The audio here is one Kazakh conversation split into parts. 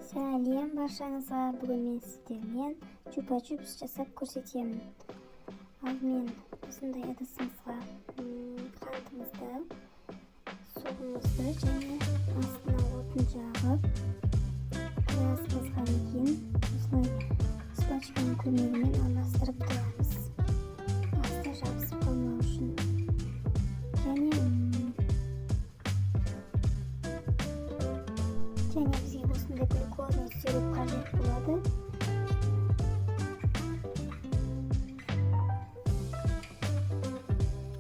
Сәлем баршаңызға. Бүгін мен сіздермен чупа-чупс жасап көрсетемін. Алдымен осындай ыдысымызға қантымызды, суымызды және астына отын жағып, біраз қызғаннан кейін осылай спачканың көмегімен араластырып тұрамыз. Асты жабысып қалмау үшін. Және бізге осындай глюкозный сироп қажет болады.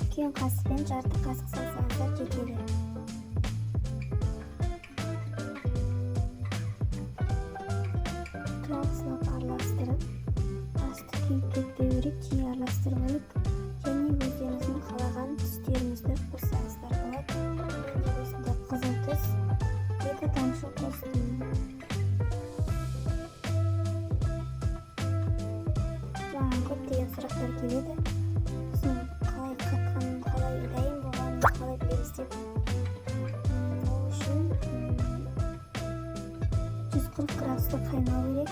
Үлкен қасықпен жарты қасық салсаңыздар жетеді. Тұрақсылап араластырып, асты күйіп кетпеу керек, жиі араластырып алып, және өздеріңіздің қалаған түстеріңізді қоссаңыздар болады. Мен осындай қызыл түс 2 тамшы қостым. Маған көптеген сұрақтар келеді. Сосын қалай қатқанын, қалай дайын болғанын қалай білеміз деп. Ол үшін 140 градуста қайнау керек.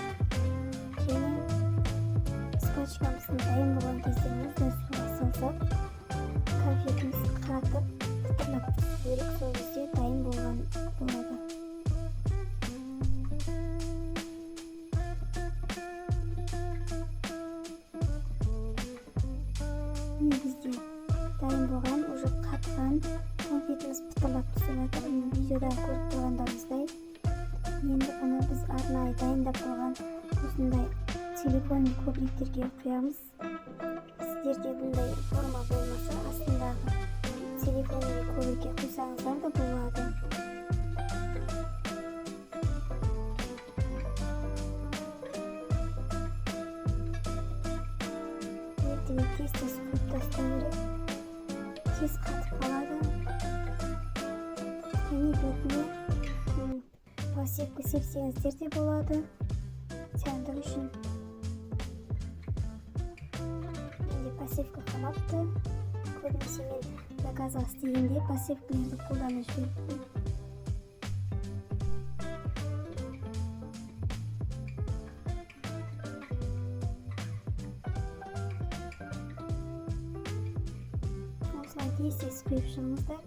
Және спачкамыздың дайын болған кезде мұздай суға салсақ, конфетіміз қатып, қытырлап түсу керек. Сол кезде дайын болған болады. Негізде дайын болған, уже қатқан конфетіміз пытырлап түсіп жатыр. Видеода көріп тұрғандарыңыздай. Енді бұны біз арнайы дайындап қойған осындай силикон көблектерге құямыз. Сіздерде бұндай форма болмаса, астындағы силикон көблекке құйсаңыздар да болады. Тез құйып тастау керек. Тез қатып қалады. Және бетіне пластик сепсеңіздер де болады. Сәндік үшін. Менде пассивка қалмапты. Көбінесе мен заказға істегенде пассивкаларды қолданып жүрмін. Осылай тез құйып шығыңыздар.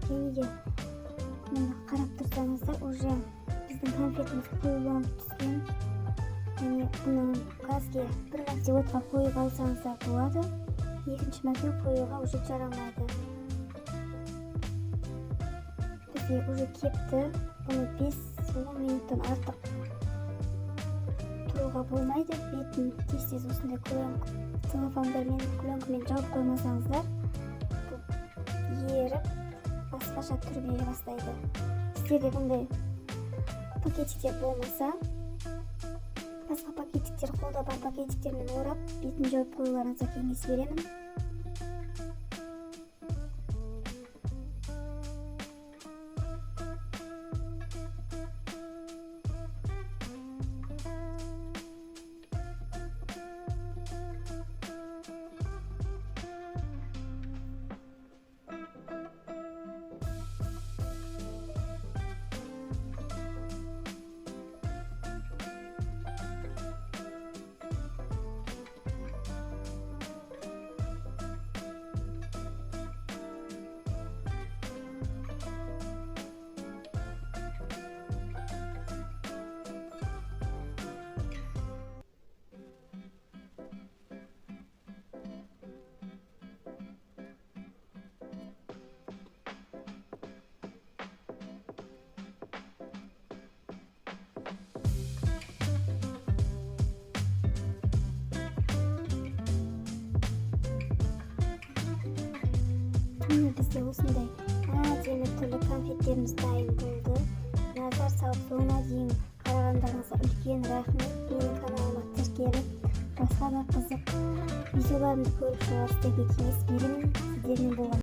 Және де мені қарап тұрсаңыздар, уже біздің конфетіміз қойылып түскен. Және бұны газге бір мәрте отқа қойып алсаңыздар болады. Екінші мәрте қоюға уже жарамайды. Бізге уже кепті. Бұны 5-10 минуттан артық тұруға болмайды. Бетін тез осындай целлофандармен, пленкамен жауып қоймасаңыздар, еріп басқаша түр бере бастайды. Сіздерде бұндай пакетиктер болмаса, басқа пакетиктер, қолда бар пакетиктермен орап, бетін жауып қоюларыңызға кеңес беремін. Бізде осындай әдемі түрлі конфеттеріміз дайын болды. Назар салып соңына дейін қарағандарыңызға үлкен рахмет. Менің каналыма тіркеліп, басқа да қызық видеоларымды көріп шығасыздар деп кеңес беремін. Сіздермен болған